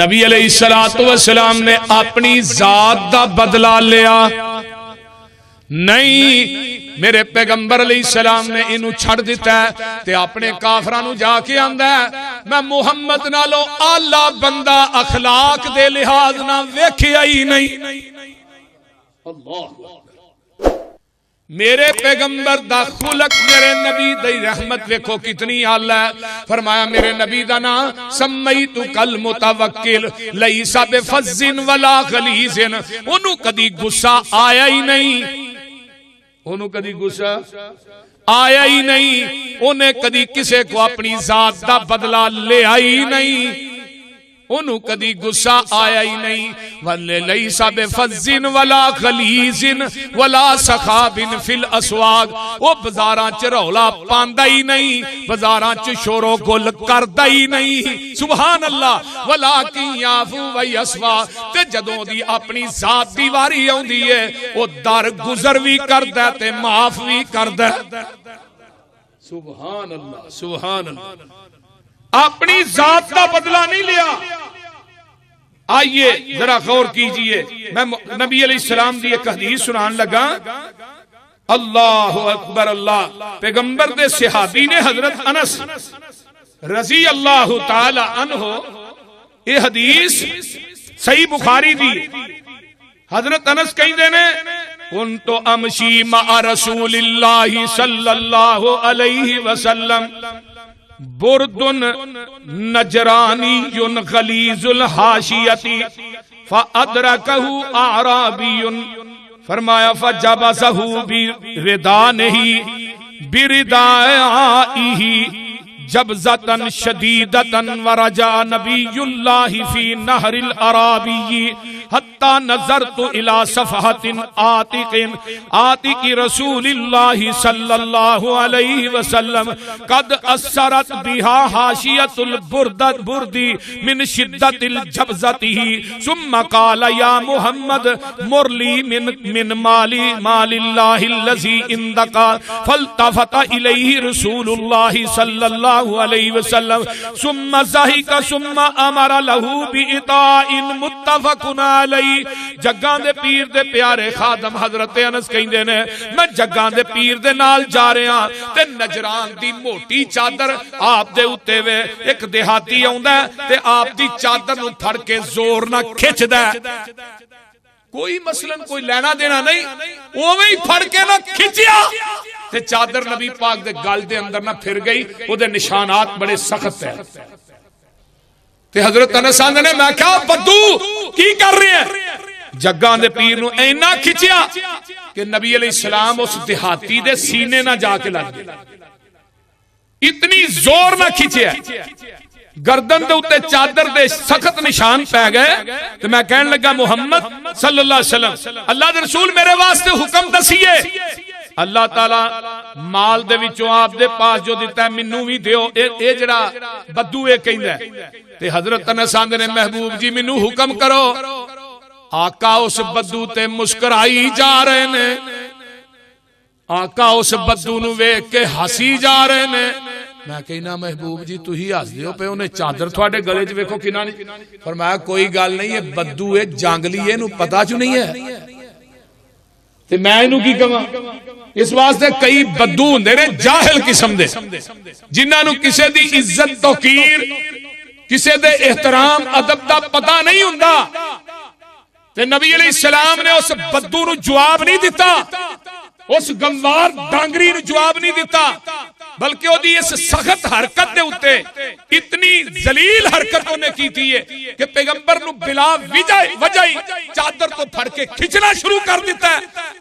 نبی علیہ السلام نے اپنی ذات دا بدلہ لیا نہیں، میرے پیغمبر علیہ السلام نے انہوں چھڑ دیتا ہے تے اپنے کافرانو جا کے آندہ ہے میں محمد نالو آلہ بندہ اخلاق دے لحاظ نہ ویکھیا ہی نہیں۔ اللہ میرے پیغمبر دا خلق میرے نبی دی رحمت ویکھو کتنی آلہ ہے۔ فرمایا میرے نبی دا نا سمیتو کل متوکل لیسا بفز ولا غلیظ، انہوں کدی غصہ آیا ہی نہیں، انہوں کدی غصہ آیا ہی نہیں، انہیں کدی کسے کو اپنی ذات دا بدلہ لے آئی نہیں، انہوں کدی غصہ آیا ہی نہیں۔ وَلَيْسَ بِفَزٍ وَلَا غَلِيظٍ وَلَا سَخَابٍ فِي الْأَسْوَاقِ، وہ بازاراں چ رولا پاندا ہی نہیں، بازاراں چ شور و گل کردا ہی نہیں، سبحان اللہ۔ وَلَٰكِن يَعْفُو وَيَصْفَحُ، تے جدوں دی اپنی ذات دی واری آوندی ہے وہ در گزر بھی کردا تے معاف بھی کردا۔ سبحان اللہ سبحان اللہ، اپنی ذات کا بدلہ نہیں لیا۔ آئیے ذرا غور کیجئے، میں نبی علیہ السلام دی ایک حدیث سنان لگا، اللہ اکبر اللہ۔ پیغمبر دے صحابی نے حضرت انس رضی اللہ تعالی عنہ، یہ حدیث صحیح بخاری دی، حضرت انس کہیں دینے کنتو امشی مع رسول اللہ صلی اللہ علیہ وسلم برد نجرانی غلیظ الحاشیتی فادرکہ اعرابی، فرمایا فجبسہ بردانہی بردائعہ جبزتن شدیدتن ورجع نبی اللہ فی نہر العرابی حتی نظرت الى صفحت آتق رسول اللہ صلی اللہ علیہ وسلم قد اثرت بها حاشیت البرد من شدت الجبزته ثم قال یا محمد مرلی من مال اللہ الذی عندک فالتفت الیہ رسول اللہ صلی اللہ علیہ وسلم ثم ضحک ثم امر له بإطاع متفق علیہ۔ جگاں دے پیر دے پیارے خادم حضرت انس کہندے نے میں جگاں دے پیر دے نال جا رہا تے نجران دی موٹی چادر آپ دے اوتے وے، ایک دیہاتی آوندا تے آپ دی چادر نوں پھڑ کے زور نہ کھچدا، کوئی مثلا کوئی لینا دینا نہیں، اوویں ہی پھڑ کے نہ کھچیا تے چادر نبی پاک دے گل دے اندر نہ پھر گئی، او دے نشانات بڑے سخت ہیں۔ تے حضرت انس نے میں کہا بدو کی کر رہے ہیں؟ جگاں دے پیر نو اینا کھچیا کہ نبی علیہ السلام اس دیہاتی دے سینے نہ جا کے لگ گئے، اتنی زور نہ کھچیا، گردن دے اتے چادر دے سخت نشان پہ گئے۔ تو میں کہنے لگا محمد صلی اللہ علیہ وسلم اللہ دے رسول میرے واسطے حکم دسیے، اللہ تعالیٰ مال دے وچوں آپ دے پاس جو دیتا ہے منو بھی دیو، اے جڑا بدو اے کہندا ہے۔ تے حضرت انس نے محبوب جی منو حکم کرو، آقا اس بدو تے مسکرائی جا رہے نے، آقا اس بدو نو ویکھ کے ہسی جا رہے نے۔ میں کہنا محبوب جی تو ہی ہس دیو پہ انہیں چادر تھوڑے گلے جو ویکھو کنا نہیں، فرمایا کوئی گل نہیں، یہ بدو ہے جانگلی ہے، نو پتا چو نہیں ہے تے میں انہوں کی کہاں۔ اس واسطے کئی بدو ہوندے نے جاہل قسم دے، جنہاں نو کسے دی عزت توقیر کسے دے احترام ادب دا پتہ نہیں ہوندا، تے نبی علیہ السلام نے اس بدو نو جواب نہیں دیتا، اس گموار ڈانگری نو جواب نہیں دیتا، بلکہ وہ دی اس سخت حرکت دے ہوتے اتنی ذلیل حرکت انہیں کی تھی ہے کہ پیغمبر نو بلا وجہی چادر کو پھڑ کے کھچنا شروع کر دیتا ہے،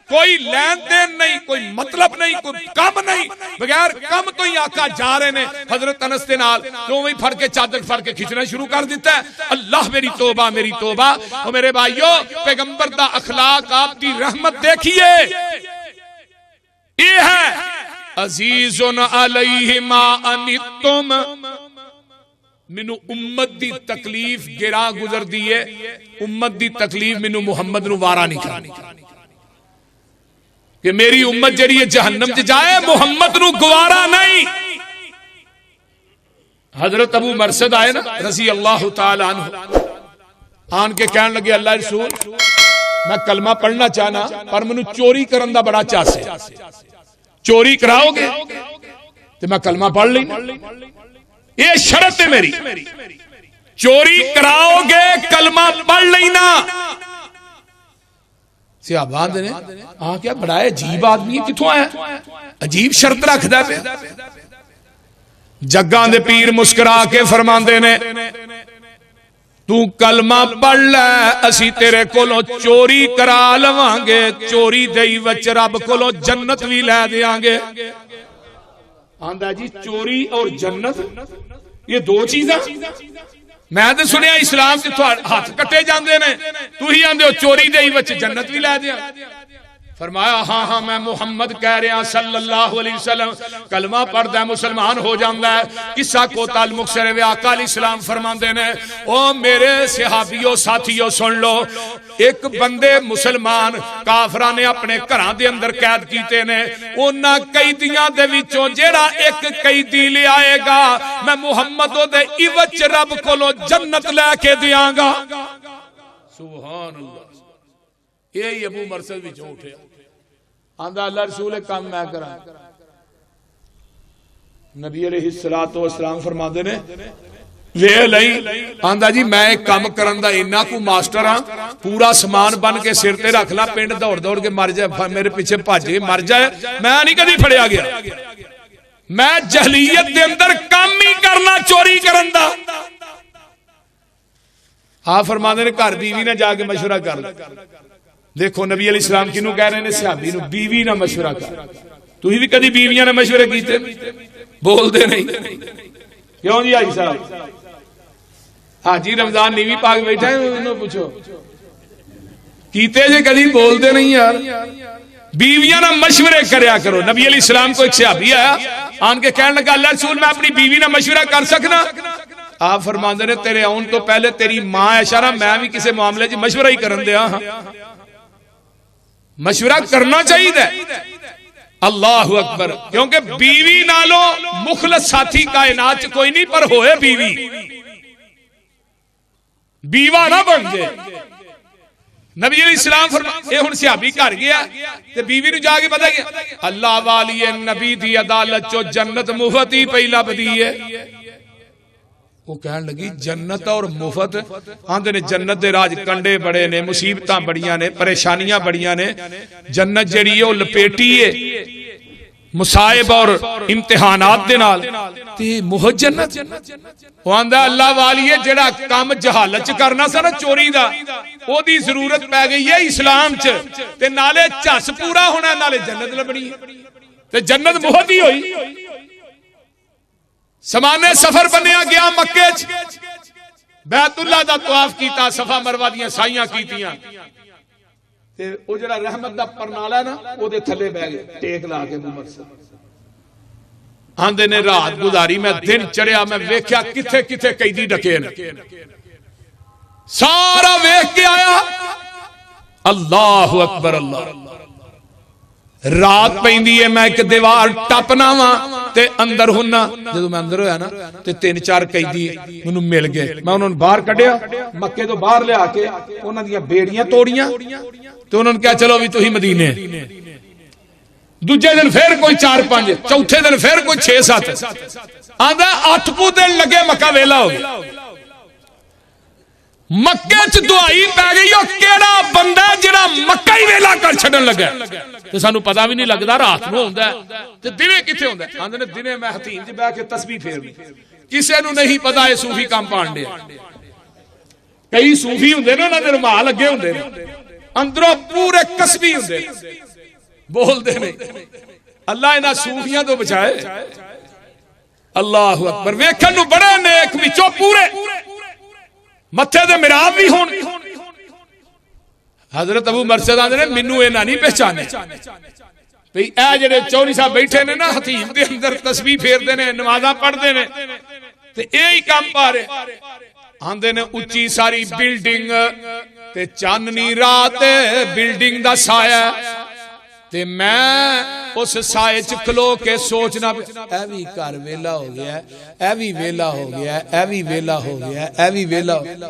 کوئی لین دین نہیں، کوئی مطلب نہیں، کوئی کم نہیں، بغیر کم تو ہی آقا جا رہے نے حضرت انس دے نال تو وہی پھڑ کے چادر پھڑ کے کھچنا شروع کر دیتا ہے۔ اللہ میری توبہ میری توبہ۔ اور میرے بھائیو پیغمبر دا اخلاق آپ دی رحمت دیکھیے، یہ ہے عزیز علیہ ما انتم، منو امت دی تکلیف گرا گزر دیئے، امت دی تکلیف منو محمد نو وارا نہیں کرنی کہ میری امت جڑی ہے جہنم جائے، محمد نو گوارا نہیں۔ حضرت ابو مرثد آئے نا رضی اللہ تعالی عنہ، آن کے کہنے لگے اللہ رسول میں کلمہ پڑھنا چاہنا پر مینوں چوری کرن دا بڑا چاس ہے، چوری کراؤ گے تو میں کلمہ پڑھ لینا، یہ شرط ہے میری، چوری کراؤ گے کلمہ پڑھ لینا۔ صحابہ نے کیا بڑا عجیب آدمی ہے، کتھوں آیا، عجیب شرط رکھدا پہ۔ جگاں دے پیر مسکرا کے فرماندے نے تو کلمہ پڑھ لے اسی تیرے کولوں چوری کرا لواں گے، چوری دئی وچ رب کولوں جنت بھی لے دیاں گے۔ آندا جی چوری اور جنت یہ دو چیزاں، میں تے سنیا اسلام چ ہاتھ کٹے جاندے نے، تو ہی آندے ہو چوری دئی وچ جنت بھی لے دیاں۔ فرمایا ہاں ہاں میں محمد کہہ رہا صلی اللہ علیہ وسلم، کلمہ پڑھدا ہے مسلمان ہو جاندا ہے۔ قصہ کو تعلق سے آقا علیہ السلام فرماندے نے او میرے صحابیوں ساتھیوں سن لو، ایک بندے مسلمان کافراں نے اپنے گھراں دے اندر قید کیتے نے، انہاں قیدیاں دے وچوں جیڑا ایک قیدی لے آئے گا میں محمد او دے عوض رب کولوں جنت لے کے دیاں گا۔ سبحان اللہ، یہی ابو مرثد وچوں اٹھیا، آندا اللہ رسول کام میں کراں۔ نبی علیہ الصلوۃ والسلام فرماندے نے وے لئی، آندا جی میں ایک کام کرن دا انہاں کو ماسٹر ہاں، پورا سامان بن کے سر تے رکھ لا، پنڈ دوڑ دوڑ کے مر جائے، میرے پیچھے بھج کے مر جائے، میں نہیں کدی پھڑیا گیا، میں جہلیت دے اندر کام ہی کرنا چوری کرن دا۔ آپ فرماندے نے گھر بیوی نے جا کے مشورہ کر لیا۔ دیکھو نبی علیہ السلام کنوں کہہ رہے ہیں صحابی نو بیوی نہ مشورہ کر، تو ہی بھی کدی بیویاں نے مشورے کیتے بول دے نہیں کیوں جی حاجی صاحب؟ حاجی رمضان نیوی پاک بیٹھا ہے انہوں پوچھو کیتے جے کدی بول دے نہیں یار، بیویاں نہ مشورے کریا کرو۔ نبی علیہ السلام کو ایک صحابی آیا آن کے کہنے لگا اللہ رسول میں اپنی بیوی نہ مشورہ کر سکنا؟ آپ فرماندے نے تیرے آن تو پہلے تیری ماں عائشہ میں بھی کسی معاملے جی مشورہ ہی کرن دیا ہاں، مشورہ کرنا چاہیے دے۔ اللہ اکبر، کیونکہ بیوی نالو مخلص ساتھی کائنات کوئی نہیں، پر ہوئے بیوی بیوہ نہ بن جائے۔ نبی علیہ السلام فرمایا اے ہن صحابی گھر گیا تے بیوی نو جا کے پتہ گیا اللہ والی نبی دی عدالت چو جنت مفت ہی پہلا بدی ہے۔ وہ کہنے لگی جنت اور مفت، آندے نے جنت دے راج کنڈے بڑے نے، مصیبتاں بڑیاں نے، پریشانیاں بڑیاں نے، جنت جڑی ہے وہ لپیٹی ہے مصائب اور امتحانات دے نال، تے مفت جنت۔ وہ آندا اللہ والیے جڑا کام جہالت چ کرنا سا نا چوری دا، او دی ضرورت پہ گئی ہے اسلام چ، تے نالے چس پورا ہونا، نالے جنت لبنی ہے، تے جنت مفت ہی ہوئی۔ سمانے سفر بنیا گیا مکے چ، بیت اللہ دا طواف کیتا، صفا مروہ دیاں سائیاں کیتیاں، تے او جڑا رحمت دا پرنالا ہے نا او دے تھلے بہ گئے ٹیک لا کے عمر سے آندے نے رات گزاری، میں دن چڑھیا میں ویکھیا کتھے کتھے قیدی ڈکے نے، سارا ویکھ کے آیا اللہ اکبر اللہ۔ رات پیندی ہے میں ایک دیوار ٹپنا وا تے اندر ہونا، جدو میں اندر ہویا نا تے 3-4 قیدی مینوں مل گئے، میں انہوں نے باہر کڈیا، مکے تو باہر لے آ کے انہاں دیاں بیڑیاں توڑیاں تے انہوں نے کہا چلو بھی تسی مدینے، دوجے دن پھر کوئی 4-5، چوتھے دن پھر کوئی 6-7، آندا 8 دن لگے مکہ ویلا ہو گیا۔ مکے چ دعائی پی گئی، او کیڑا بندہ جڑا مکہ ہی ویلا کر چھڈن لگا تے سانو پتہ بھی نہیں لگدا رات نو ہوندا ہے تے دنے کتے ہوندا ہے۔ آندے نے دنے میں حتیم چ بیٹھ کے تسبیح پھیرنی، کسے نو نہیں پتہ اے صوفی کام پانڈے، کئی صوفی ہوندے نے انہاں دے رومال لگے ہوندے نے، اندروں پورے کسبی ہوندے بول دے نہیں۔ اللہ انہاں صوفیاں تو بچائے، اللہ اکبر۔ ویکھن نو بڑے نیک وچوں پورے متھے دے مراب بھی ہون۔ حضرت ابو مرثد آندے نے مینوں انہاں نہیں پہچانے بھئی اے جڑے چوری صاحب بیٹھے نے نا حتیم دے اندر تسبیح پھیردے نے، نمازاں پڑھدے نے تے یہی کام پا رہے۔ آندے نے اچھی ساری بلڈنگ تے چاننی رات بلڈنگ دا سایہ تے میں اس سائے چ کھلو کے سوچنا اے وی گھر ویلا ہو گیا ہے، اے وی ویلا ہو گیا ہے، اے وی ویلا ہو گیا ہے، اے وی ویلا ہو گیا۔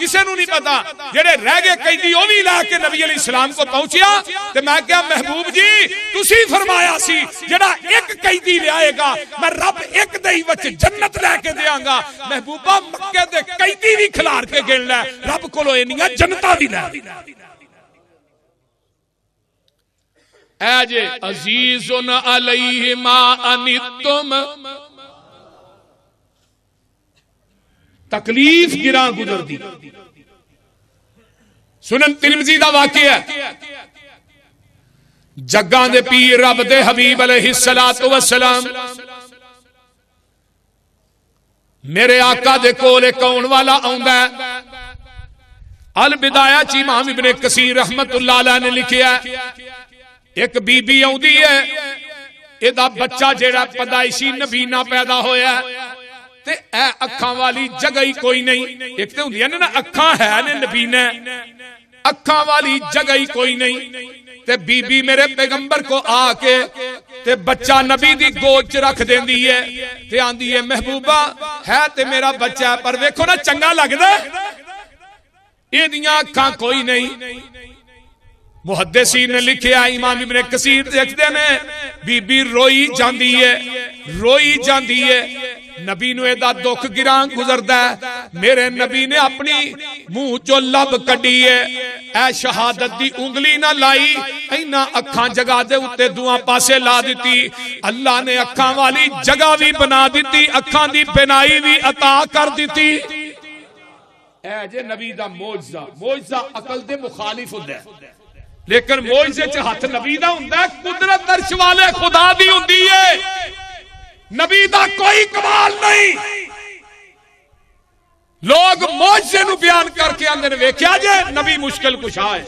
کسے نو نہیں پتا. جڑے رہ گئے قیدی وہ بھی لا کے نبی علیہ السلام کو پہنچیا تے میں کہا محبوب جی تسی فرمایا سی جڑا ایک قیدی لے آئے گا میں رب ایک دے وچ جنت لے کے دیاں گا. محبوبہ مکے دے قیدی بھی کھلار کے گن لے رب کولو اینیاں جنتاں بھی لے. اے جے عزیز علیہ ما انتم تکلیف گراں گزر دی. سنن ترمذی دا واقعہ ہے جگاں دے پیر رب دے حبیب علیہ السلام میرے آقا دے کولے کون والا آندا ہے. البدایہ چی امام ابن کثیر رحمت اللہ علیہ نے لکھیا ہے ایک بی بی آؤندی ہے ایدا بچہ جیڑا پیدائشی نبینا پیدا ہویا ہے تے اے اکھاں والی جگہ ہی کوئی نہیں. ایک تے ہوندی ہے نا اکھاں ہے نے نبینا اکھاں والی جگہ ہی کوئی نہیں. تے بی بی میرے پیغمبر کو آ کے تے بچہ نبی دی گود چ رکھ دیندی ہے تے آندی ہے محبوبہ ہے تے میرا بچہ پر ویکھو نا چنگا لگدا اے دیاں اکھاں کوئی نہیں. محدثین نے لکھیا امام ابن کثیر دیکھتے ہیں بی بی روئی جاندی ہے نبی نو ایدا دکھ گران گزردا ہے. میرے نبی نے اپنی منہ چو لب کڈی ہے اے شہادت دی انگلی نہ لائی اینا اکھاں جگہ دے اتے دعا پاسے لا دیتی. اللہ نے اکھاں والی جگہ بھی بنا دیتی اکھاں دی بنائی بھی عطا کر دیتی. اے جے نبی دا معجزہ عقل دے مخالف ہوندا ہے لیکن معجزے چ ہاتھ نبی دا ہوندا ہے. قدرت عرش والے خدا دی ہوندی ہے نبی دا کوئی کمال نہیں. لوگ معجزے نو بیان کر کے اندر ویکھیا جے نبی مشکل کشا ہے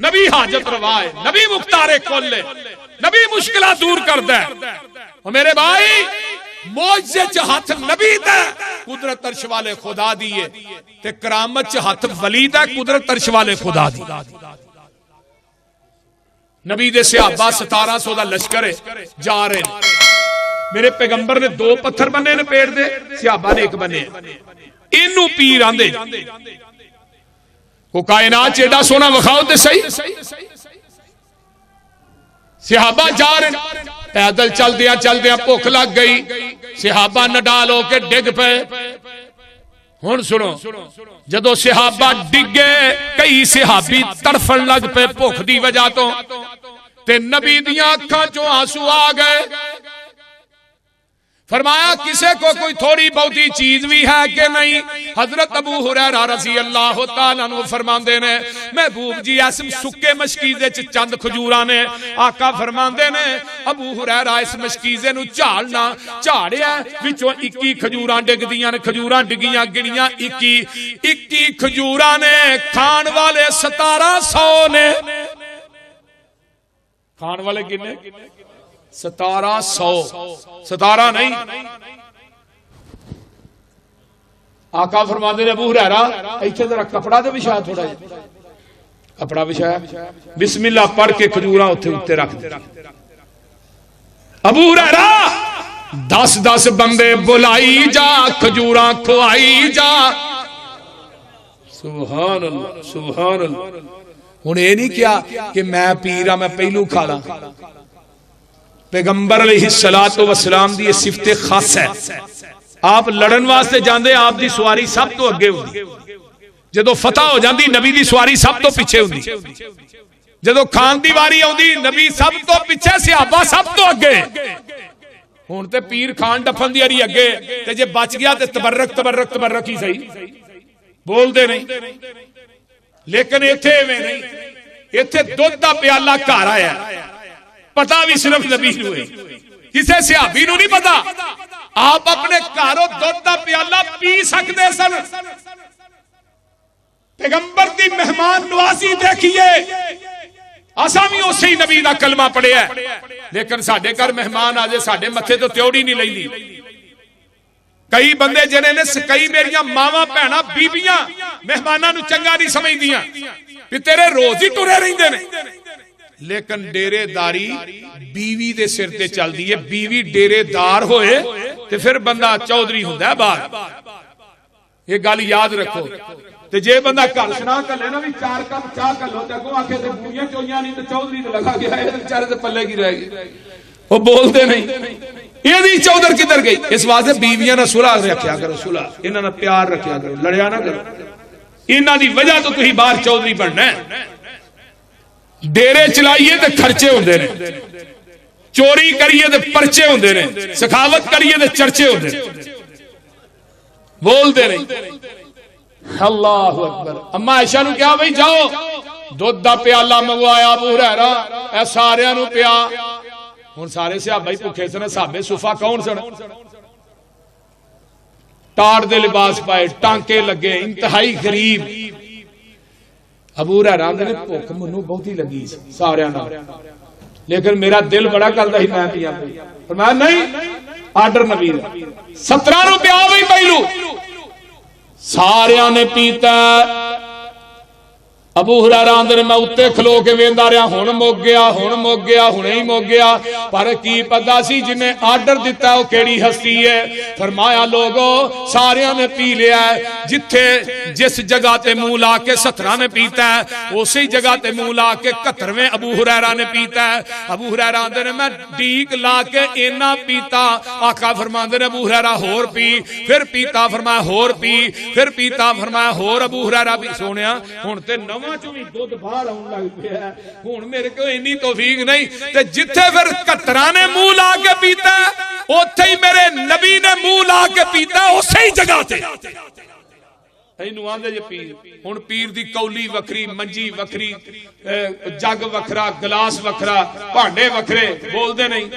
نبی حاجت روا ہے نبی مختار کل ہے نبی مشکلات دور کردا ہے. اور میرے بھائی معجزے چ ہاتھ نبی دا قدرت عرش والے خدا دی ہے تے کرامت چ ہاتھ ولی دا قدرت عرش والے خدا دی. نبی دے صحابہ 1700 دا لشکر جا رہے ہیں میرے پیغمبر نے 2 پتھر بنے نے پیڑ دے صحابہ نے 1 بنے اینو پیر آندے کو کائنات ایڈا سونا وکھاؤ تے صحیح. صحابہ جا رہے ہیں پیدل چل دیا بھوک لگ گئی صحابہ نڈال ہو کے ڈگ پے. ہن سنو جدو صحابہ ڈگے کئی صحابی تڑفن لگ پے بھوک دی وجہ تو تے نبی دیاں اکھاں چوں آنسو آ گئے. فرمایا کسے کو کوئی تھوڑی بہتی چیز بھی ہے کہ نہیں. حضرت ابو ہریرہ رضی اللہ تعالیٰ عنہ فرماندے نے محبوب جی اس سکے مشکیزے چ چند کھجوراں نے. آقا فرماندے نے ابو ہریرہ اس مشکیزے نو جھاڑنا جھاڑیا وچوں 21 کھجوراں ڈگدیاں نے کھجوراں ڈگیاں گنیاں 21 کھجوراں نے کھان والے 1700 نے. کھان والے کنے 1700 17 نہیں. آقا فرماندے نے ابو ہریرہ ایتھے ذرا کپڑا تے بچھا تھوڑا جہا کپڑا بچھایا بسم اللہ پڑھ کے کھجوراں اوتے رکھ دے. ابو ہریرہ 10 بندے بلائی جا کھجوراں کھوائی جا. سبحان اللہ سبحان اللہ. ہن اے نہیں کیا کہ میں پیرا میں پہلو کھا لاں. پیغمبر علیہ السلام دی یہ صفت خاص ہے. آپ لڑن واسطے جاندے آپ دی سواری سب تو اگے ہوندی جدو فتح ہو جاندی نبی دی سواری سب تو پیچھے ہوندی جدو کھان دی واری آوندی نبی سب تو پیچھے صحابہ سب تو اگے. ہن تے پیر کھان ڈفن دی اری اگے تے جے بچ گیا تے تبرک ہی صحیح بول دے نہیں. لیکن ایتھے ایویں نہیں ایتھے دودھ دا پیالہ گھر آیا پتا بھی صرف نبی نو ہے کسے صحابی نو نہیں پتا. آپ اپنے گھروں دودھ دا پیالہ پی سکتے سن. پیغمبر دی مہمان نوازی دیکھیے اساں بھی اسی نبی دا کلمہ پڑھیا ہے لیکن ساڈے گھر مہمان آ جے ساڈے متھے تو تیوڑی نہیں لیندی. کئی بندے جنے نے کئی میریاں ماواں بہناں بیبیاں مہماناں نو چنگا نہیں سمجھدیاں کہ تیرے روز ہی ٹرے رہندے نے. لیکن ڈیرے داری بیوی دے سر تے چل دی ہے. بیوی ڈیرے دار ہوئے تے پھر بندہ چودھری ہوندا ہے باہر. یہ گل یاد رکھو. تے جے بندہ گھر سنا کلے نا بھی 4 کپ چاہ کلو تے اگوں آکھے تے بوڑیاں چوئیاں نہیں تے چودھری تے لگا گیا ہے بیچارے تے پلے کی رہ گئی. وہ بولتے نہیں یہ چودھر کدھر گئی. اس واسطے بیویاں نہ صلح رکھیا کرو, صلح انہاں نال پیار رکھیا کرو, لڑیا نہ کرو. انہاں دی وجہ تو تسی باہر چودھری بننا ہے. ڈیرے چلائیے تے خرچے ہوندے نے, چوری کریے تے پرچے ہوندے نے, سخاوت کریے تے چرچے ہوندے نے. بولتے نہیں. اللہ اکبر. اما عائشہ نو کیا بھئی جاؤ دودھ دا پیالہ منگوایا ابو ہریرہ اے سارے نو پیا. ہن سارے صحابہ ہی بھکھے سن. صحابے صفا کون سن؟ ٹاٹ دے لباس پائے, ٹانکے لگے, انتہائی غریب. ابو ہریرہ نے بھوک منو بہت ہی لگی سارے نال, لیکن میرا دل بڑا کردا سی میں پیاں. فرمایا نہیں آرڈر نبی 17 روپے آ گئی پہلو. سارے نے پیتا. ابو ہریرہ آندے میں اتے کھلو کے ویندا رہا, ہن مک گیا, ہن مک گیا, ہن ہی مک گیا. پر کی پتا سی جنہیں آرڈر دیتا ہے وہ کیڑی ہستی ہے. فرمایا لوگو سارے نے پی لیا ہے. جتھے جس جگہ تے منہ لا کے 17 نے پیتا ہے اسی جگہ تے منہ لا کے 71ویں ابو ہریرہ نے پیتا ہے. ابو ہریرہ آندے نے میں ڈیک لا کے اینا پیتا. آقا فرماندے نے ابو ہریرہ ہور پی, پھر پیتا. فرمایا ہور پی, پھر پیتا. فرمایا ہور. ابو ہریرہ بھی سونیا ہن تے دودھ باہر آن لگ پیا ہے. ہن میرے کو اینی توفیق نہیں تے جتھے پھر 71 نے منہ لا کے پیتا اوتھے ہی میرے نبی نے منہ لا کے پیتا اسی جگہ تے. اینو آندے جے پیر. ہن پیر دی کولی وکھری, منجی وکھری, جگ وکھرا, گلاس وکھرا, بھانڈے وکھرے. بولدے نہیں.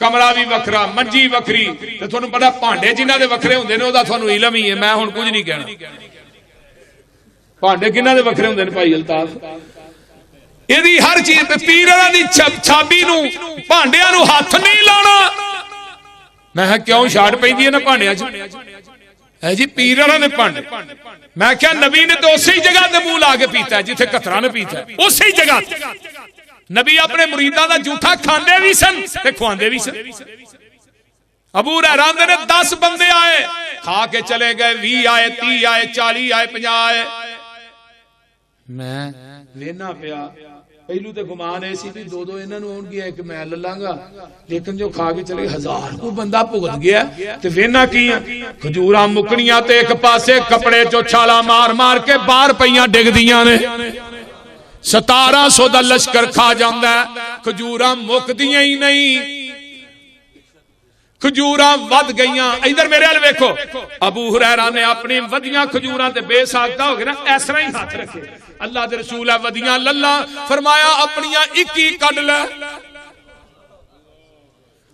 کمرہ بھی وکھرا, منجی وکھری. تے تھانوں پتہ بھانڈے جنہاں دے وکھرے ہوندے نے او دا تھانوں علم ہی ہے. میں ہن کچھ نہیں کہنا. بھانڈے کنہ دے وکھرے ہوندے نے بھائی الطاف. ایدی ہر چیز تے پیراں دی چھابی نو بھانڈیاں نو ہاتھ نہیں لانا. میں کیوں شاٹ پیندی ہے نا بھانڈیاں چ اے جی پیراں نے بھانڈے. میں کیا نبی نے تو اسی جگہ تے منہ لا کے پیتا ہے جتھے 71 نے پیتا ہے اسی جگہ. نبی اپنے مریداں دا جھوٹا کھاندے بھی سن تے کھواندے بھی سن. ابو ہریرہ نے 10 بندے آئے کھا کے چلے گئے, 20 آئے, 30 آئے, 40 آئے, 50 آئے. میں لینا پیا پہلو تے گمان ایسی بھی 2 انہاں نوں ہون گیا ایک میں للاں گا, لیکن جو کھا کے چلے 1000 کو بندہ بھگت گیا تے وینا کی کھجوراں مکنیاں تے ایک پاسے کپڑے چو چھالا مار مار کے باہر پیاں ڈگ دیاں نے. 1700 دا لشکر کھا جاندا ہے. کھجوراں مکدیاں ہی نہیں, کھجوراں ود گئیاں. ادھر میرے ال ویکھو. ابو ہریرہ نے اپنی ودیاں کھجوراں تے بے ساختہ ہو گئے نا اس طرح ہی ہاتھ رکھے. اللہ دے رسول ہے ودیاں للا. فرمایا اپنیاں 21 کڈ لے.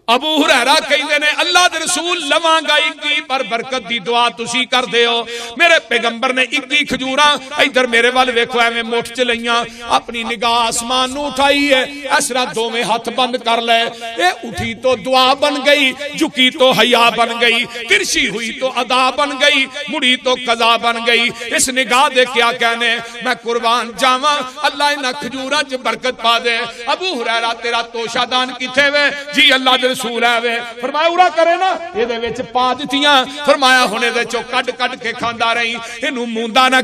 ابو ہریرہ کہندے نے اللہ دے رسول لواں گا 21 پر برکت دی دعا تسی کر دیو. میرے پیغمبر نے 21 کھجوراں ادھر میرے وال ویکھو ایویں مٹھ چ لئیاں. اپنی نگاہ آسمان نو اٹھائی ہے, اس طرح دوویں ہاتھ بند کر لے. اے اٹھی تو دعا بن گئی, جھکی تو حیا بن گئی, ترشی ہوئی تو ادا بن گئی, مڑی تو قضا بن گئی. اس نگاہ دے کیا کہنے, میں قربان جاواں اللہ انہاں کھجوراں چ برکت پا دے. ابو ہریرہ تیرا توشہ دان کتھے وے؟ جی اللہ دے رسول ہے. فرمایا اورا کرے نا یہ دے وچ پا دتیاں. فرمایا ہن دے چوں کڈ کڈ کے کھاندا رہی, اینو موندا نہ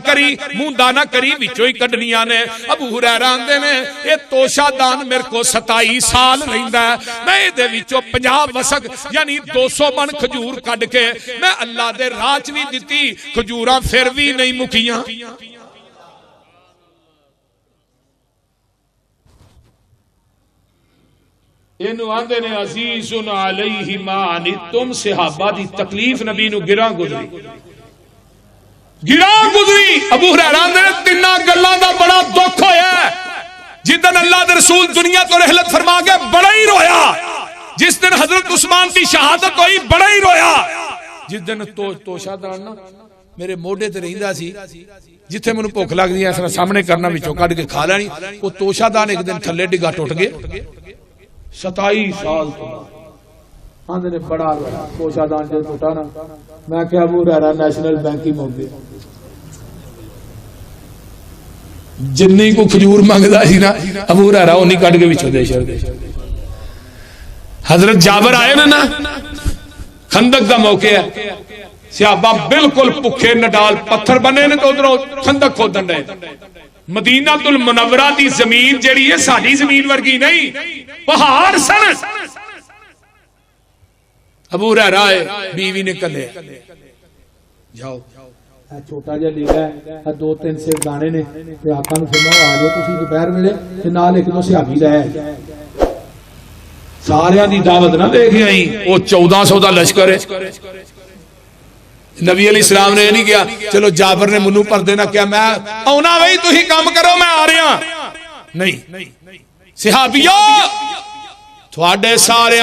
کری وچوں ہی کڈنیاں نے. ابو ہریرہ آندے نے اے توشہ دان میرے کو 27 سال رہندا ہے. میں دے وچوں 50 وسق یعنی 200 من کھجور کڈ کے میں اللہ دے راہ چ وی دتی, کھجوراں پھر وی نہیں مکیاں. اینو آندے نے عزیز علیہ ما عنتم. صحابہ دی تکلیف نبی نو گراں گزری. ابو ہریرہ آندے نے 3 گلاں دا بڑا دکھ ہویا ہے. جدن اللہ دے رسول دنیا تو رحلت فرما کے بڑا ہی رویا. جس دن حضرت عثمان کی شہادت ہوئی بڑا ہی رویا. جس دن توشہ دان نا میرے موڈے تے رہندا سی, جتھے مینوں بھوک لگدی ہے اس طرح سامنے کرنا وچوں کڈ کے کھا لینی. وہ توشہ دان ایک دن تھلے ڈگا ٹوٹ گئے. 27 سال تو آندے نے بڑا توشہ دان جو ٹوٹا نا. میں کہ ابو ہریرہ نیشنل بینک ہی موگ گئے. جنی کو کھجور مانگدا سی نا ابو ہریرہ اونی کڈ کے وچوں دے چھڑ. حضرت جابر آئے نا خندق دا موقع ہے, صحابہ بالکل بھکھے نڈال پتھر بنے نے تو ادھروں خندق کھودن رہے. مدینہ المنورہ دی زمین جڑی ہے ساری زمین ورگی نہیں، پہاڑ سن. ابو ہریرہ بیوی نے کلے جاؤ چھوٹا جہا لیلا ہے، دو تین سیب دانے نے تے آقا نوں فرمایا آ جاؤ تسی دوپہر ویلے تے نال ایک دو صحابی لے آئے. سارے دی دعوت نہ دے کے آئی، وہ 1400 دا لشکر ہے. نبی علیہ السلام نے یہ نہیں کیا چلو جابر نے منو پر دینا کیا میں اونا بھائی تو ہی کام کرو میں آ رہا نہیں. صحابیوں تھوڑے سارے